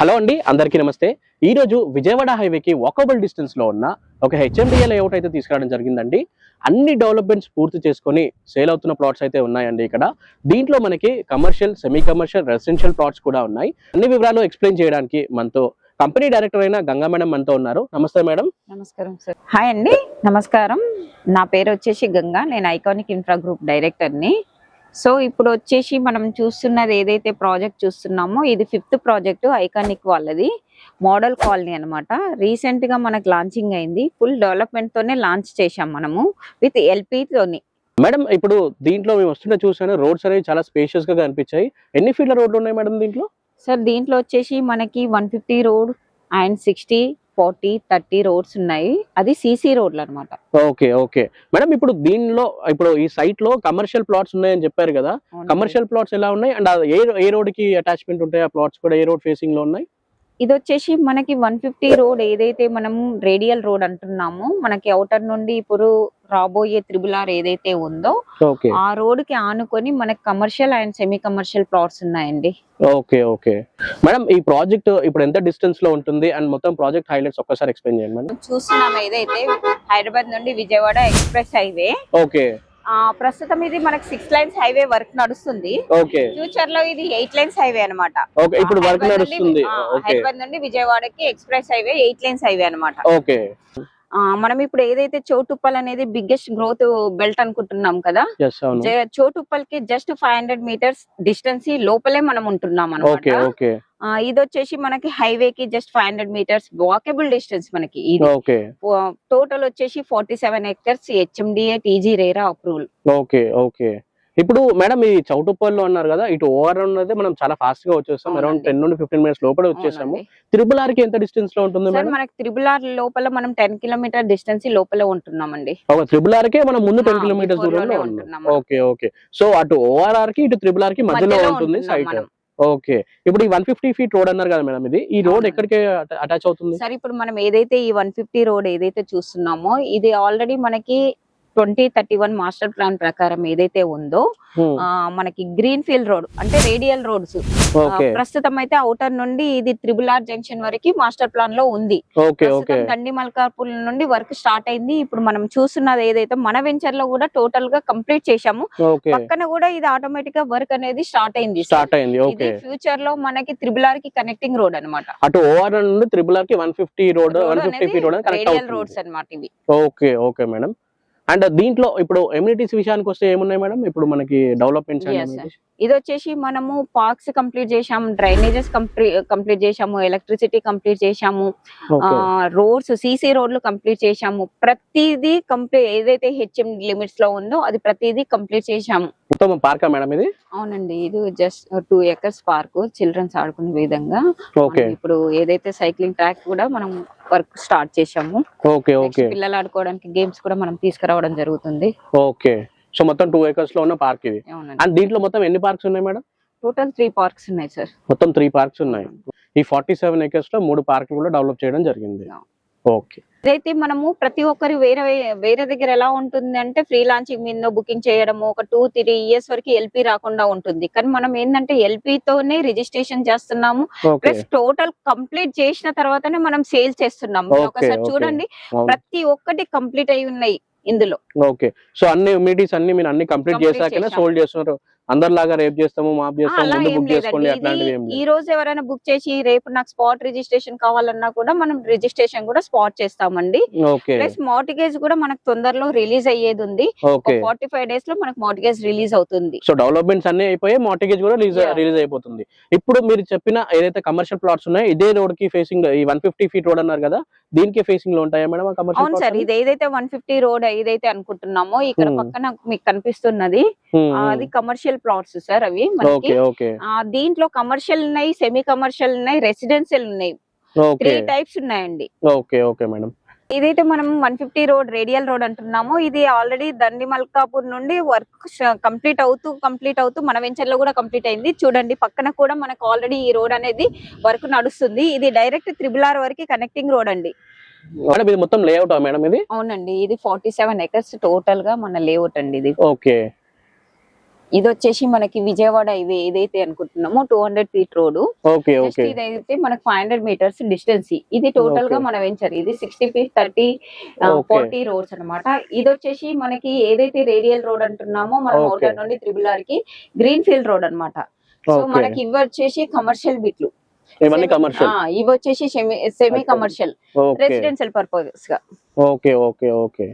Hello అండి, అందరికీ నమస్తే. ఈ రోజు విజయవాడ హైవేకి వాకబుల్ డిస్టెన్స్ లో ఉన్న ఒక హెచ్ఎండిఏ లేఅవుట్ అయితే తీసుకురావడం జరిగిందండి. అన్ని డెవలప్మెంట్స్ పూర్తి చేసుకొని సేల్ అవుతున్న ప్లాట్స్ అయితే ఉన్నాయండి ఇక్కడ. దీంట్లో మనకి commercial, semi commercial, residential plots కూడా ఉన్నాయి. అన్ని వివరాలు ఎక్స్ప్లెయిన్ చేయడానికి మనతో కంపెనీ డైరెక్టర్ అయిన గంగా మేడం మనతో ఉన్నారు. నమస్తే మేడం. నమస్కారం సార్. హాయ్ అండి, నమస్కారం. నా పేరు వచ్చేసి గంగా. నేను ఐకానిక్ ఇన్ఫ్రా గ్రూప్ డైరెక్టర్ని. సో ఇప్పుడు వచ్చేసి మనం చూస్తున్నది ఏదైతే ప్రాజెక్ట్ చూస్తున్నామో ఇది 5th ప్రాజెక్ట్ ఐకానిక్ వాళ్ళది. మోడల్ కాలనీ అనమాట. రీసెంట్ గా మనకు లాంచింగ్ అయింది. ఫుల్ డెవలప్మెంట్ తోనే లాంచ్ చేశాం మనము విత్ ఎల్పి తోని. మేడం, ఇప్పుడు దీంట్లో మేము వస్తుంటే చూసాను, రోడ్స్ అనేవి చాలా స్పేషియస్ గా కనిపించాయి. ఎన్ని ఫీట్ల రోడ్లు ఉన్నాయి మేడం దీంట్లో? సార్ దీంట్లో వచ్చేసి మనకి 150 రోడ్ అండ్ 60, 40, 30 రోడ్స్ ఉన్నాయి. అది సిసి రోడ్లు అనమాట. ఓకే ఓకే మేడం, ఇప్పుడు దీనిలో ఇప్పుడు ఈ సైట్ లో కమర్షియల్ ప్లాట్స్ ఉన్నాయని చెప్పారు కదా. కమర్షియల్ ప్లాట్స్ ఎలా ఉన్నాయి అండ్ ఏ రోడ్ కి అటాచ్మెంట్ ఉంటాయి? ఆ ప్లాట్స్ కూడా ఏ రోడ్ ఫేసింగ్ లో ఉన్నాయి? ఇది వచ్చేసి మనకి 150 రోడ్ ఏదైతే మనం రేడియల్ రోడ్ అంటున్నామో, మనకి అవుటర్ నుండి ఇప్పుడు రాబోయే త్రిబుల్ ఏదైతే ఉందో ఆ రోడ్ కి ఆనుకొని మనకి commercial and semi commercial plots ఉన్నాయండి. ఓకే ఓకే మేడం, ఈ ప్రాజెక్ట్ ఇప్పుడు ఎంత డిస్టెన్స్ లో ఉంటుంది అండ్ మొత్తం ప్రాజెక్ట్ హైలైట్స్ ఒక్కసారి ఎక్స్ప్లెయిన్ చేయండి మేడం. చూస్తున్నాం ఏదైతే హైదరాబాద్ నుండి విజయవాడ ఎక్స్ప్రెస్ హైవే. ఓకే. ప్రస్తుతం ఇది మనకి 6 లైన్స్ హైవే వర్క్ నడుస్తుంది. ఫ్యూచర్ లో ఇది 8 లైన్స్ హైవే అనమాట. ఇప్పుడు వర్క్ నడుస్తుంది. హైదరాబాద్ నుండి విజయవాడకి ఎక్స్ప్రెస్ హైవే 8 లైన్స్ హైవే అనమాట. ఓకే. మనం ఇప్పుడు ఏదైతే చోటుప్పల్ అనేది బిగ్గెస్ట్ గ్రోత్ బెల్ట్ అనుకుంటున్నాం కదా, చోటుప్పల్ కి జస్ట్ 500 మీటర్స్ డిస్టెన్స్ లోపలే మనం ఉంటున్నాం అనమాట. ఇది వచ్చేసి మనకి హైవే కి జస్ట్ 500 మీటర్స్ వాకబుల్ డిస్టెన్స్ మనకి. ఇది టోటల్ వచ్చేసి 47 acres HMDA TG RERA approval. Okay okay. ఇప్పుడు మేడం ఈ చౌటుప్పల్లో అన్నారు కదా, ఇటు ఓఆర్ అనేది మనం చాలా ఫాస్ట్ గా వచ్చేస్తాం. అరౌండ్ 10 నుండి 15 మినిట్స్ లోపల వచ్చేసాము. త్రిబుల్ ఆర్ కి ఎంత డిస్టెన్స్ లో ఉంటుంది మేడం? మనకి త్రిబుల్ ఆర్ లోపల మనం 10 కిలోమీటర్ డిస్టెన్స్ లోపల ఉంటున్నామండి. త్రిబుల్ ఆర్ కే మనం ముందు 10 కిలోమీటర్స్ దూరంలో ఉన్నాం. Okay okay. సో అటు ఓఆర్ఆర్ కి ఇటు త్రిబుల్ ఆర్ కి మధ్యలో ఉంటుంది సైట్. ఓకే. ఇప్పుడు ఈ 150 ఫీట్ రోడ్ అన్నారు కదా మేడం, ఈ రోడ్ ఎక్కడికి అటాచ్ అవుతుంది? సరే, ఇప్పుడు మనం ఏదైతే ఈ 150 రోడ్ ఏదైతే చూస్తున్నామో ఇది ఆల్రెడీ మనకి 2031 మాస్టర్ ప్లాన్ ప్రకారం ఏదైతే ఉందో మనకి గ్రీన్ ఫీల్డ్ రోడ్ అంటే రేడియల్ రోడ్స్. ప్రస్తుతం అయితే అవుటర్ నుండి ఇది త్రిబుల్ ఆర్ జంక్షన్ వరకు మాస్టర్ ప్లాన్ లో ఉంది. దండి మల్కాపూర్ నుండి వర్క్ స్టార్ట్ అయింది. ఇప్పుడు మనం చూస్తున్నది ఏదైతే మన వెంచర్ లో కూడా టోటల్ గా కంప్లీట్ చేశాము. పక్కన కూడా ఇది ఆటోమేటిక్ గా వర్క్ అనేది స్టార్ట్ అయింది. ఇది ఫ్యూచర్ లో మనకి త్రిబుల్ ఆర్ కి కనెక్టింగ్ రోడ్ అనమాట. అటు ఓఆర్ నుండి త్రిబుల్ ఆర్ కి 150 road, 150 feet road radial roads అన్నమాట ఇవి. Okay okay madam. అండ్ దీంట్లో ఇప్పుడు ఎమ్యూనిటీస్ విషయానికి వస్తే ఏమున్నాయి మేడం ఇప్పుడు మనకి డెవలప్మెంట్స్? ఇది వచ్చేసి మనము పార్క్స్ కంప్లీట్ చేశాము, డ్రైనేజెస్ కంప్లీట్ చేశాము, ఎలక్ట్రిసిటీ కంప్లీట్ చేశాము, రోడ్స్ సిసి రోడ్లు కంప్లీట్ చేశాము. ప్రతిదీ కంప్లీట్ ఏదైతే హెచ్ఎం లిమిట్స్ లో ఉందో అది ప్రతిదీ కంప్లీట్ చేశాము. పార్క్ మేడం ఇది? అవునండి, ఇది జస్ట్ 2 acres పార్క్, చిల్డ్రన్స్ ఆడుకునే విధంగా. ఇప్పుడు ఏదైతే సైక్లింగ్ ట్రాక్ కూడా మనం వర్క్ స్టార్ట్ చేశాము. పిల్లలు ఆడుకోవడానికి గేమ్స్ కూడా మనం తీసుకురావడం జరుగుతుంది. ఓకే. సో మొత్తం 2 acres లో ఉన్న పార్క్ ఇది. అండ్ దీంట్లో మొత్తం ఎన్ని పార్క్స్ ఉన్నాయి మేడం? టోటల్ 3 పార్క్స్ ఉన్నాయి సార్. మొత్తం 3 పార్క్స్ ఉన్నాయి. ఈ 47 acres లో 3 పార్కులు కూడా డెవలప్ చేయడం జరిగింది. ఓకే. అయితే మనము ప్రతి ఒక్కరి వేరే దగ్గర ఎలా ఉంటుంది అంటే ఫ్రీ లాంచింగ్ మీద బుకింగ్ చేయడము ఒక 2-3 years వరకు ఎల్పి రాకుండా ఉంటుంది. కానీ మనం ఏంటంటే ఎల్పి తోనే రిజిస్ట్రేషన్ చేస్తున్నాము. ప్లస్ టోటల్ కంప్లీట్ చేసిన తర్వాతనే మనం సేల్ చేస్తున్నాము. ఒకసారి చూడండి, ప్రతి ఒక్కటి కంప్లీట్ అయి ఉన్నాయి ఇందులో. ఓకే. సో అన్ని అమ్యూనిటీస్ అన్ని మీరు అన్ని కంప్లీట్ చేశాకనే సోల్డ్ చేస్తున్నారు. అందరిలాగా రేపు చేస్తాము, మాప్ చేస్తాము, ముందు బుక్ చేసుకోండి అట్లాంటివి ఏం లేదు. ఈ రోజు ఎవరైనా బుక్ చేసి రేపు నాకు స్పాట్ రిజిస్ట్రేషన్ కావాలన్నా కూడా మనం రిజిస్ట్రేషన్ కూడా స్పాట్ చేస్తామండి. ప్లస్ మార్టిగేజ్ కూడా మనకు తొందరలో రిలీజ్ అయ్యేది ఉంది. 45 days లో మనకు మార్టిగేజ్ రిలీజ్ అవుతుంది. సో డెవలప్మెంట్స్ అన్ని అయిపోయి మార్టిగేజ్ కూడా రిలీజ్ అయిపోతుంది. ఇప్పుడు మీరు చెప్పిన ఏదైతే కమర్షియల్ ప్లాట్స్ ఉన్నాయో ఇదే రోడ్ కి ఫేసింగ్ ఈ 150 ఫీట్ రోడ్ అన్నారు కదా, దీనికి ఫేసింగ్ లో ఉంటాయా మేడం కమర్షియల్? అవును సార్, ఇది ఏదైతే 150 రోడ్ ఏదైతే అనుకుంటున్నామో ఇక్కడ పక్కన మీకు కనిపిస్తున్నది అది కమర్షియల్ ప్లాట్స్ సార్. అవి మనకి దీంట్లో కమర్షియల్ ఉన్నాయి, సెమీ కమర్షియల్ ఉన్నాయి, రెసిడెన్షియల్ ఉన్నాయి. 3 types ఉన్నాయండి. Okay okay madam. ఇదైతే మనం 150 రోడ్ రేడియల్ రోడ్ అంటున్నాము. ఇది ఆల్రెడీ దండి మల్కాపూర్ నుండి వర్క్ కంప్లీట్ అవుతూ మన వెంచర్ లో కూడా కంప్లీట్ అయింది. చూడండి పక్కన కూడా మనకు ఆల్రెడీ ఈ రోడ్ అనేది వర్క్ నడుస్తుంది. ఇది డైరెక్ట్ త్రిబుల్ ఆర్ వరకు కనెక్టింగ్ రోడ్ అండి. మొత్తం లేఅవుట్ మేడం ఇది? అవునండి, ఇది 47 acres టోటల్ గా మన లేఅవుట్ అండి ఇది. ఓకే. ఇది వచ్చేసి మనకి విజయవాడ హైవే ఏదైతే అనుకుంటున్నామో 200 feet road. Okay just okay ఇదైతే మనకి 500 మీటర్స్ డిస్టెన్స్. ఇది టోటల్ గా Okay. మనం వెంచర్. ఇది 60 ఫీట్ 30 Okay. 40 రోడ్స్ అన్నమాట. ఇది వచ్చేసి మనకి ఏదైతే రేడియల్ రోడ్ అంటున్నామో మనం Okay. అవుటర్ నుండి త్రిబుల్ కి గ్రీన్ ఫీల్డ్ రోడ్ అన్నమాట. So Okay. మనకి ఇవి వచ్చేసి కమర్షియల్ బిట్లు. ఇవన్నీ కమర్షియల్. ఇవి వచ్చేసి semi commercial okay residential purpose గా. ఓకే ఓకే ఓకే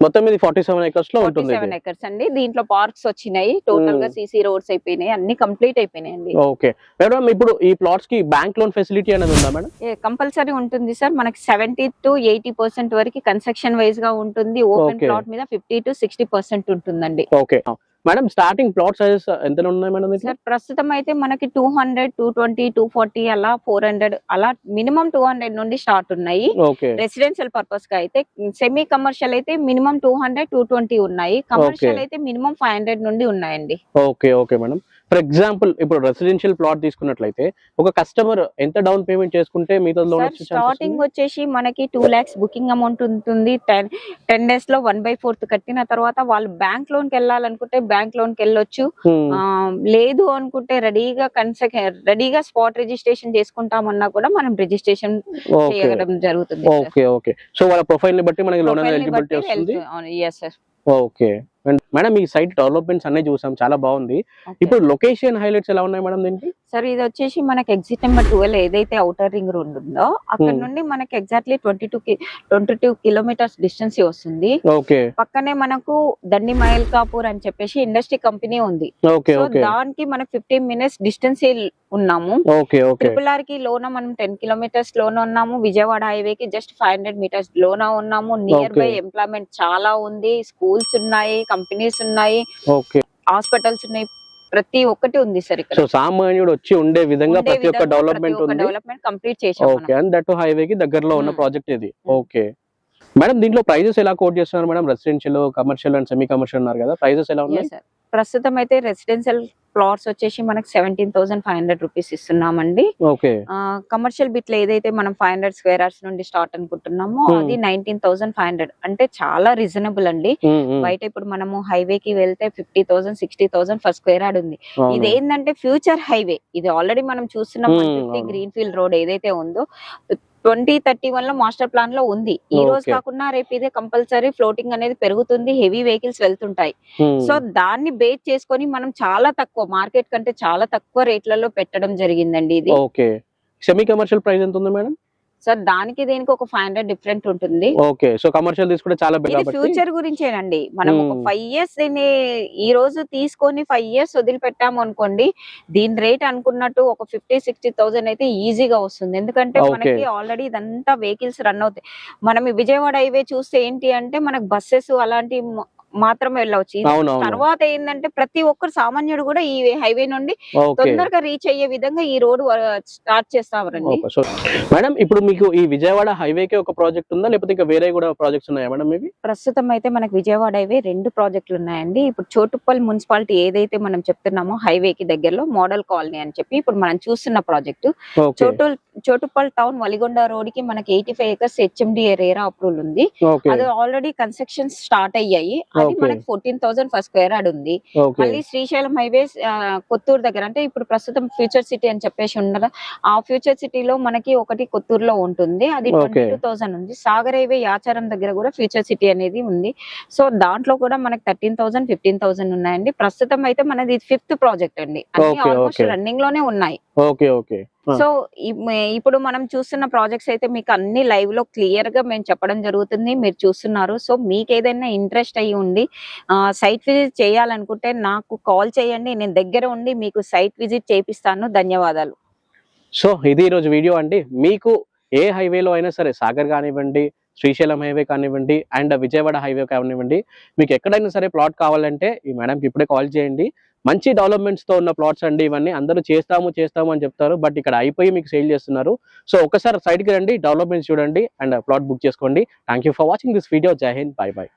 మొత్తం ఇది 47 acres లో ఉంటుంది 47 ఎకర్స్ అండి. దీంట్లో పార్క్స్ వచ్చినాయి. టోటల్ గా సీసీ రోడ్స్ అయిపోయినాయి, అన్ని కంప్లీట్ అయిపోయినాయండి. ఓకే మేడం, ఇప్పుడు ఈ ప్లాట్స్ కి బ్యాంక్ లోన్ ఫెసిలిటీ అనేది ఉందా మేడం? కంపల్సరీ ఉంటుంది సార్. మనకి 70 to 80% వరకు కన్స్ట్రక్షన్ వైజ్ గా ఉంటుంది. Open Okay. ప్లాట్ మీద 50 to 60% ఉంటుందండి. Okay madam, starting plot sizes ఎంత ఉన్నాయి మేడం ఇట్లా? సార్ ప్రస్తుతం అయితే మనకి 200, 220, 240 అలా 400 అలా మినిమం 200 నుండి స్టార్ట్ ఉన్నాయి. ఓకే రెసిడెన్షియల్ పర్పస్ గా అయితే. సెమీ కమర్షియల్ అయితే మినిమం 200, 220 ఉన్నాయి. కమర్షియల్ అయితే మినిమం 500 నుండి ఉన్నాయండి. Okay okay madam, for example ఇప్పుడు రెసిడెన్షియల్ ప్లాట్ తీసుకున్నట్లయితే ఒక కస్టమర్ ఎంత డౌన్ పేమెంట్ చేసుకుంటే మీతో లోన్ వచ్చే ఛాన్సెస్ స్టార్టింగ్ వచ్చేసి మనకి 2 lakhs బుకింగ్ అమౌంట్ ఉంటుంది. 10 days లో 1/4 కట్టిన తర్వాత వాళ్ళు బ్యాంక్ లోన్ కి వెళ్ళాలనుకుంటే బ్యాంక్ లోన్ కి వెళ్ళొచ్చు. లేదు అనుకుంటే రెడీగా స్పాట్ రిజిస్ట్రేషన్ చేసుకుంటామన్నా కూడా మనం రిజిస్ట్రేషన్ చేయడం జరుగుతుంది. ఓకే ఓకే సో వాళ్ళ ప్రొఫైల్ ని బట్టి మనకి లోన్ ఎలిజిబిలిటీ వస్తుంది. Yes sir. ఓకే మేడం, ఈ సైట్ డెవలప్మెంట్స్ అన్ని చూసాం, చాలా బాగుంది. ఇప్పుడు లొకేషన్ హైలైట్స్ ఎలా ఉన్నాయి మేడం దీనికి? సార్ ఇది వచ్చేసి మనకి ఎగ్జిట్ నెంబర్ 12 ఏదైతే అవుటర్ రింగ్ రోడ్ ఉందో అక్కడ నుండి మనకి ఎగ్జాక్ట్లీ 22 కిలోమీటర్స్ డిస్టెన్స్ వస్తుంది. ఓకే పక్కనే మనకు దండి మైల్కాపూర్ అని చెప్పేసి ఇండస్ట్రీ కంపెనీ ఉంది. ఓకే సో ఓకే దానికి మనకి 15 minutes డిస్టెన్స్ ఉన్నాము. ఓకే ఓకే ట్రిపుల్ ఆర్ కి లోన మనం 10 kilometers లోన ఉన్నాము. విజయవాడ హైవే కి జస్ట్ 500 meters లోన ఉన్నాము. నియర్ బై ఎంప్లాయ్మెంట్ చాలా ఉంది. స్కూల్స్ ఉన్నాయి, కంపెనీస్ ఉన్నాయి, ఓకే హాస్పిటల్స్ ఉన్నాయి, ప్రతి ఒక్కటి ఉంది సార్ ఇక్కడ. సో సామాన్యుడు వచ్చి ఉండే విధంగా ప్రతి ఒక్క డెవలప్మెంట్ ఉంది. డెవలప్మెంట్ కంప్లీట్ చేశాము. ఓకే, అండ్ దట్ హైవే కి దగ్గరలో ఉన్న ప్రాజెక్ట్ ఇది. ఓకే మేడం, దీంట్లో ప్రైజెస్ ఎలా కోట్ చేస్తున్నారు madam? Residential, commercial and semi commercial అన్నారు కదా, ప్రైజెస్ ఎలా ఉన్నాయి? సార్ ప్రస్తుతం అయితే రెసిడెన్షియల్ ప్లాట్స్ వచ్చేసి మనకి 17,500 రూపీస్ ఇస్తున్నామండి. ఓకే కమర్షియల్ బిట్లు ఏదైతే మనం 500 square yards నుండి స్టార్ట్ అనుకుంటున్నామో అది 19,500. అంటే చాలా రీజనబుల్ అండి. బయట ఇప్పుడు మనము హైవే కి వెళ్తే 50,000, 60,000 ఫర్ స్క్వేర్ యార్డ్ ఉంది. ఇది ఏంటంటే ఫ్యూచర్ హైవే. ఇది ఆల్రెడీ మనం చూస్తున్నాం 150 గ్రీన్ ఫీల్డ్ రోడ్ ఏదైతే ఉందో 2031 లో మాస్టర్ ప్లాన్ లో ఉంది. ఈ రోజు కాకుండా రేపు ఇదే కంపల్సరీ ఫ్లోటింగ్ అనేది పెరుగుతుంది. హెవీ వెహికల్స్ వెళ్తుంటాయి. సో దాన్ని బేస్ చేసుకొని మనం చాలా తక్కువ మార్కెట్ కంటే చాలా తక్కువ రేట్లలో పెట్టడం జరిగిందండి ఇది. ఓకే, సెమీ కమర్షియల్ ప్రైస్ ఎంత ఉంది మేడం? సార్ దానికి దేనికి ఒక 500 డిఫరెంట్ ఉంటుంది. ఓకే, సో కమర్షియల్ తీసుకుంటే చాలా బెటర్. ఇది ఫ్యూచర్ గురించేనండి. మనం ఒక 5 years దీన్ని ఈ రోజు తీసుకొని 5 years వదిలిపెట్టాము అనుకోండి, దీని రేట్ అనుకున్నట్టు ఒక 50-60,000 అయితే ఈజీగా వస్తుంది. ఎందుకంటే మనకి ఆల్రెడీ ఇదంతా వెహికల్స్ రన్ అవుతాయి. మనం ఈ విజయవాడ హైవే చూస్తే ఏంటి అంటే మనకు బస్సెస్ అలాంటి మాత్రమే వెళ్ళవచ్చు. తర్వాత ఏంటంటే ప్రతి ఒక్కరు సామాన్యుడు కూడా ఈ హైవే నుండి తొందరగా రీచ్ అయ్యే విధంగా ఈ రోడ్ స్టార్ట్ చేస్తామండి. మేడం, ఇప్పుడు మీకు ఈ విజయవాడ హైవే కి ఒక ప్రాజెక్ట్ ఉందా, లేకపోతే ఇంకా వేరే కూడా ప్రాజెక్ట్స్ ఉన్నాయా మేడం? ఇవి ప్రస్తుతం అయితే మనకి విజయవాడ హైవే 2 ప్రాజెక్టులు ఉన్నాయండి. ఇప్పుడు చోటుప్పల్ మున్సిపాలిటీ ఏదైతే మనం చెప్తున్నామో హైవే కి దగ్గరలో మోడల్ కాలనీ అని చెప్పి ఇప్పుడు మనం చూస్తున్న project. Choutuppal town Valigonda road కి మనకి 85 acres HMDA రేరా అప్రూవల్ ఉంది. అది ఆల్రెడీ కన్స్ట్రక్షన్ స్టార్ట్ అయ్యాయి. అది మనకి 14,000 ఫర్ స్క్వేర్ యార్డ్ ఉంది. మళ్ళీ శ్రీశైలం హైవే కొత్తూరు దగ్గర, అంటే ఇప్పుడు ప్రస్తుతం ఫ్యూచర్ సిటీ అని చెప్పేసి ఉండదు, ఆ ఫ్యూచర్ సిటీలో మనకి ఒకటి కొత్తూరులో ఉంటుంది. అది 22,000 ఉంది. సాగర్ హైవే యాచారం దగ్గర కూడా ఫ్యూచర్ సిటీ అనేది ఉంది. సో దాంట్లో కూడా మనకి 13,000, 15,000 ఉన్నాయండి. ప్రస్తుతం అయితే మనది 5th ప్రాజెక్ట్ అండి. అన్ని ఆల్మోస్ట్ రన్నింగ్ లోనే ఉన్నాయి. ఓకే ఓకే సో ఇప్పుడు మనం చూస్తున్న ప్రాజెక్ట్స్ అయితే మీకు అన్ని లైవ్ లో క్లియర్ గా మేము చెప్పడం జరుగుతుంది, మీరు చూస్తున్నారు. సో మీకు ఏదైనా ఇంట్రెస్ట్ అయ్యి ఉండి సైట్ విజిట్ చేయాలనుకుంటే నాకు కాల్ చేయండి, నేను దగ్గర ఉండి మీకు సైట్ విజిట్ చేపిస్తాను. ధన్యవాదాలు. సో ఇది ఈరోజు వీడియో అండి. మీకు ఏ హైవేలో అయినా సరే, సాగర్ కానివ్వండి, శ్రీశైలం హైవే కానివ్వండి, అండ్ విజయవాడ హైవే కానివ్వండి, మీకు ఎక్కడైనా సరే ప్లాట్ కావాలంటే ఈ మేడంకి ఇప్పుడే కాల్ చేయండి. మంచి డెవలప్మెంట్స్ తో ఉన్న ప్లాట్స్ అండి ఇవన్నీ. అందరూ చేస్తాము అని చెప్తారు, బట్ ఇక్కడ అయిపోయి మీకు సేల్ చేస్తున్నారు. సో ఒకసారి సైట్ కి రండి, డెవలప్మెంట్స్ చూడండి అండ్ ప్లాట్ బుక్ చేసుకోండి. Thank you for watching this video. జై హింద్, బై బై.